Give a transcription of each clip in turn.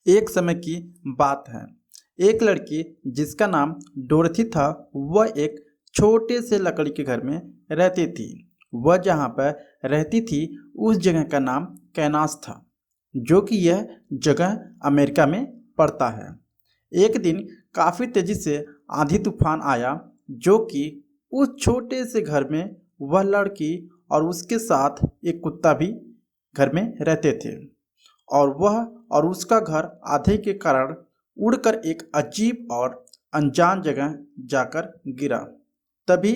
एक समय की बात है। एक लड़की जिसका नाम डोरथी था, वह एक छोटे से लकड़ी के घर में रहती थी। वह जहाँ पर रहती थी उस जगह का नाम कैनास था, जो कि यह जगह अमेरिका में पड़ता है। एक दिन काफ़ी तेज़ी से आंधी तूफान आया, जो कि उस छोटे से घर में वह लड़की और उसके साथ एक कुत्ता भी घर में रहते थे। और वह और उसका घर आंधी के कारण उड़कर एक अजीब और अनजान जगह जाकर गिरा। तभी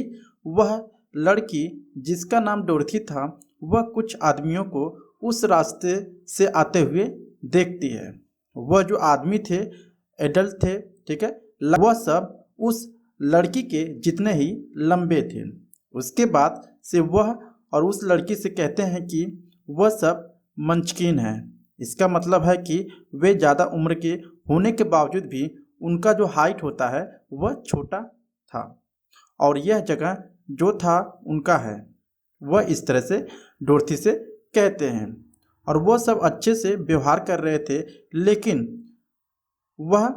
वह लड़की जिसका नाम डोरथी था, वह कुछ आदमियों को उस रास्ते से आते हुए देखती है। वह जो आदमी थे, एडल्ट थे, ठीक है, वह सब उस लड़की के जितने ही लंबे थे। उसके बाद से वह और उस लड़की से कहते हैं कि वह सब मंचकीन हैं। इसका मतलब है कि वे ज़्यादा उम्र के होने के बावजूद भी उनका जो हाइट होता है वह छोटा था, और यह जगह जो था उनका है। वह इस तरह से डोरथी से कहते हैं, और वह सब अच्छे से व्यवहार कर रहे थे, लेकिन वह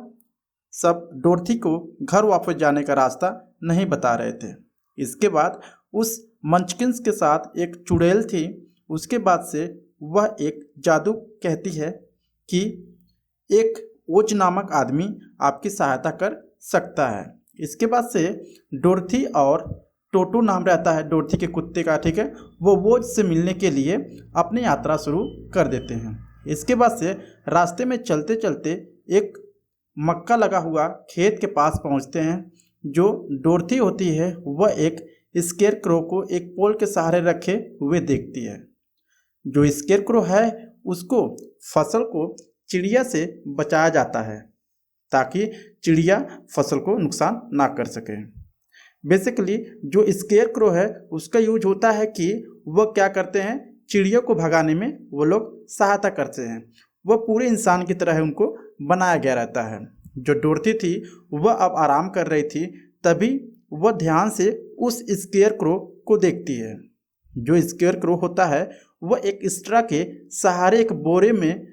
सब डोरथी को घर वापस जाने का रास्ता नहीं बता रहे थे। इसके बाद उस मंचकिंस के साथ एक चुड़ैल थी। उसके बाद से वह एक जादू कहती है कि एक ओज नामक आदमी आपकी सहायता कर सकता है। इसके बाद से डोरथी और टोटो नाम रहता है डोरथी के कुत्ते का, ठीक है, वो ओज से मिलने के लिए अपनी यात्रा शुरू कर देते हैं। इसके बाद से रास्ते में चलते चलते एक मक्का लगा हुआ खेत के पास पहुंचते हैं। जो डोरथी होती है वह एक स्केयर क्रो को एक पोल के सहारे रखे हुए देखती है। जो स्केयर क्रो है उसको फसल को चिड़िया से बचाया जाता है, ताकि चिड़िया फसल को नुकसान ना कर सके। बेसिकली जो स्केयर क्रो है उसका यूज होता है कि वह क्या करते हैं, चिड़ियों को भगाने में वो लोग सहायता करते हैं। वह पूरे इंसान की तरह उनको बनाया गया रहता है। जो डोरथी थी वह अब आराम कर रही थी, तभी वह ध्यान से उस स्केयर क्रो को देखती है। जो स्केयर क्रो होता है वह एक स्ट्रा के सहारे एक बोरे में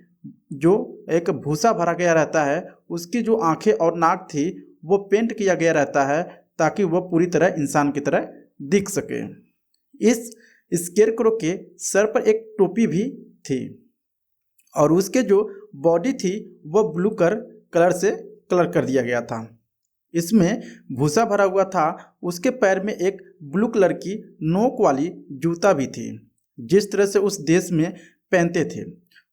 जो एक भूसा भरा गया रहता है, उसकी जो आंखें और नाक थी वो पेंट किया गया रहता है, ताकि वह पूरी तरह इंसान की तरह दिख सके। इस स्केयर क्रो के सर पर एक टोपी भी थी, और उसके जो बॉडी थी वह ब्लू कलर से कलर कर दिया गया था। इसमें भूसा भरा हुआ था। उसके पैर में एक ब्लू कलर की नोक वाली जूता भी थी, जिस तरह से उस देश में पहनते थे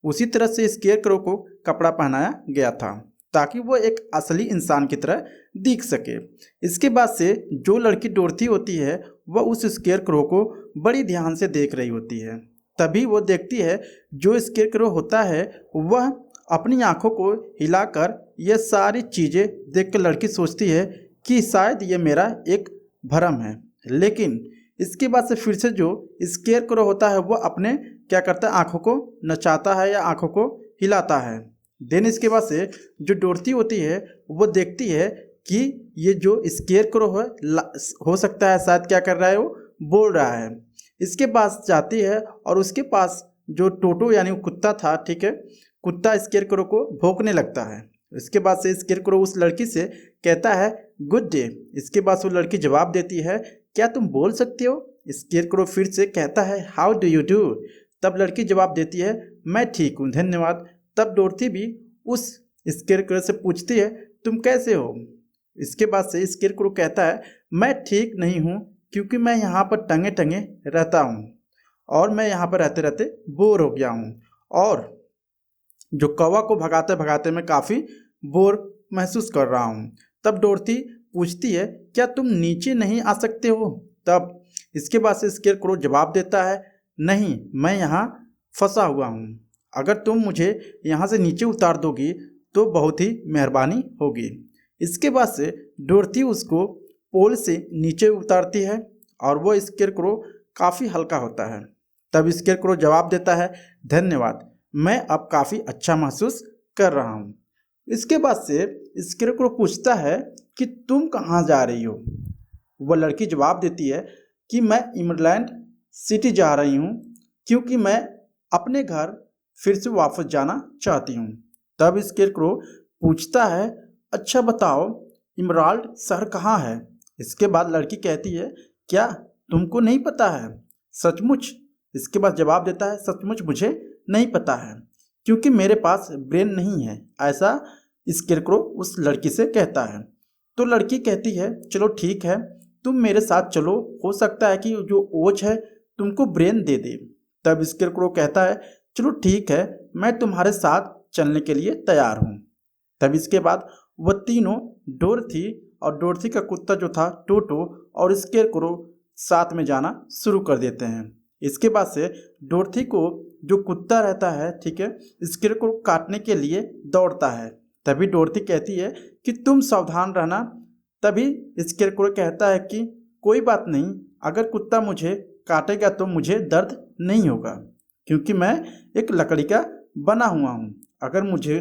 उसी तरह से स्केयर क्रो को कपड़ा पहनाया गया था, ताकि वो एक असली इंसान की तरह दिख सके। इसके बाद से जो लड़की डोरथी होती है वह उस स्केयर क्रो को बड़ी ध्यान से देख रही होती है। तभी वो देखती है जो स्केयर क्रो होता है वह अपनी आंखों को हिलाकर ये सारी चीज़ें देखकर लड़की सोचती है कि शायद ये मेरा एक भ्रम है। लेकिन इसके बाद से फिर से जो स्केयर क्रो होता है वह अपने क्या करता है, आंखों को नचाता है या आंखों को हिलाता है। देन इसके बाद से जो डोरथी होती है वो देखती है कि ये जो स्केयर क्रो है हो सकता है शायद क्या कर रहा है, वो बोल रहा है। इसके पास जाती है और उसके पास जो टोटो यानी वो कुत्ता था, ठीक है, कुत्ता स्केयर क्रो को भौंकने लगता है। इसके बाद से स्केयर क्रो उस लड़की से कहता है गुड डे। इसके बाद वो लड़की जवाब देती है क्या तुम बोल सकते हो। स्केयर क्रो फिर से कहता है हाउ डू यू डू। तब लड़की जवाब देती है मैं ठीक हूँ, धन्यवाद। तब डोरथी भी उस स्केयर क्रो से पूछती है तुम कैसे हो। इसके बाद से स्केयर क्रो कहता है मैं ठीक नहीं हूँ, क्योंकि मैं यहाँ पर टंगे टंगे रहता हूँ, और मैं यहाँ पर रहते रहते बोर हो गया हूँ, और जो कौवा को भगाते भगाते मैं काफ़ी बोर महसूस कर रहा हूँ। तब डोरथी पूछती है क्या तुम नीचे नहीं आ सकते हो। तब इसके बाद से स्केयर क्रो जवाब देता है नहीं, मैं यहाँ फंसा हुआ हूँ, अगर तुम मुझे यहाँ से नीचे उतार दोगी तो बहुत ही मेहरबानी होगी। इसके बाद से डोरथी उसको पोल से नीचे उतारती है, और वो स्केयर क्रो काफ़ी हल्का होता है। तब स्केयर क्रो जवाब देता है धन्यवाद, मैं अब काफ़ी अच्छा महसूस कर रहा हूँ। इसके बाद से स्केयर क्रो पूछता है कि तुम कहाँ जा रही हो। वह लड़की जवाब देती है कि मैं इमरलैंड सिटी जा रही हूँ, क्योंकि मैं अपने घर फिर से वापस जाना चाहती हूँ। तब स्केरक्रो पूछता है, अच्छा बताओ इमराल्ड शहर कहाँ है। इसके बाद लड़की कहती है, क्या तुमको नहीं पता है? सचमुच? इसके बाद जवाब देता है, सचमुच मुझे नहीं पता है क्योंकि मेरे पास ब्रेन नहीं है, ऐसा स्केरक्रो उस लड़की से कहता है। तो लड़की कहती है, चलो ठीक है, तुम मेरे साथ चलो, हो सकता है कि जो ओज है तुमको ब्रेन दे दे। तब स्केरक्रो कहता है, चलो ठीक है, मैं तुम्हारे साथ चलने के लिए तैयार हूँ। तब इसके बाद वह तीनों, डोरथी और डोरथी का कुत्ता जो था टोटो और स्केरक्रो, साथ में जाना शुरू कर देते हैं। इसके बाद से डोरथी को जो कुत्ता रहता है, ठीक है, स्केरक्रो को काटने के लिए दौड़ता है। तभी डोरथी कहती है कि तुम सावधान रहना। तभी स्केरक्रो कहता है कि कोई बात नहीं, अगर कुत्ता मुझे काटेगा तो मुझे दर्द नहीं होगा क्योंकि मैं एक लकड़ी का बना हुआ हूँ। अगर मुझे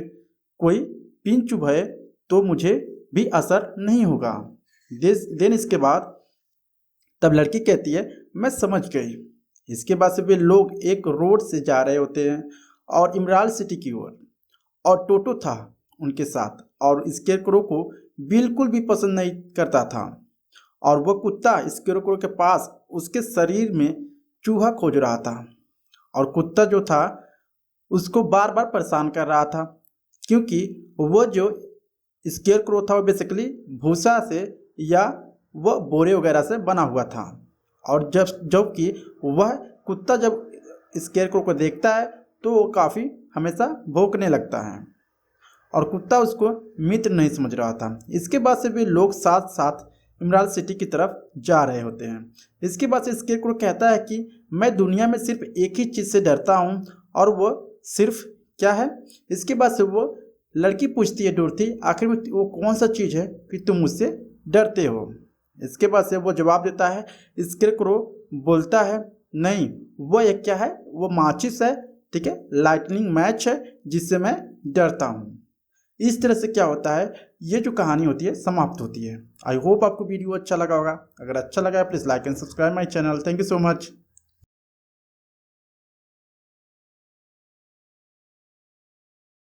कोई पिन चुभाए तो मुझे भी असर नहीं होगा। देन इसके बाद तब लड़की कहती है, मैं समझ गई। इसके बाद से वे लोग एक रोड से जा रहे होते हैं और इमराल्ड सिटी की ओर, और टोटो था उनके साथ और स्केरक्रो को बिल्कुल भी पसंद नहीं करता था। और वह कुत्ता स्केरक्रो के पास उसके शरीर में चूहा खोज रहा था और कुत्ता जो था उसको बार बार परेशान कर रहा था क्योंकि वह जो स्केरक्रो था वो बेसिकली भूसा से या वह बोरे वगैरह से बना हुआ था। और जबकि वह कुत्ता जब स्केरक्रो को देखता है तो वो काफ़ी हमेशा भौंकने लगता है और कुत्ता उसको मित्र नहीं समझ रहा था। इसके बाद से वे लोग साथ साथ इमराल्ड सिटी की तरफ जा रहे होते हैं। इसके बाद से स्केरक्रो कहता है कि मैं दुनिया में सिर्फ एक ही चीज़ से डरता हूँ और वो सिर्फ क्या है। इसके बाद से वो लड़की पूछती है डोरथी, आखिर में वो कौन सा चीज़ है कि तुम मुझसे डरते हो। इसके बाद से वो जवाब देता है, स्केरक्रो बोलता है, नहीं वो एक क्या है, वो माचिस है, ठीक है, लाइटनिंग मैच है जिससे मैं डरता हूँ। इस तरह से क्या होता है, ये जो कहानी होती है समाप्त होती है। आई होप आपको वीडियो अच्छा लगा होगा। अगर अच्छा लगा है please like and subscribe my channel. Thank you so much.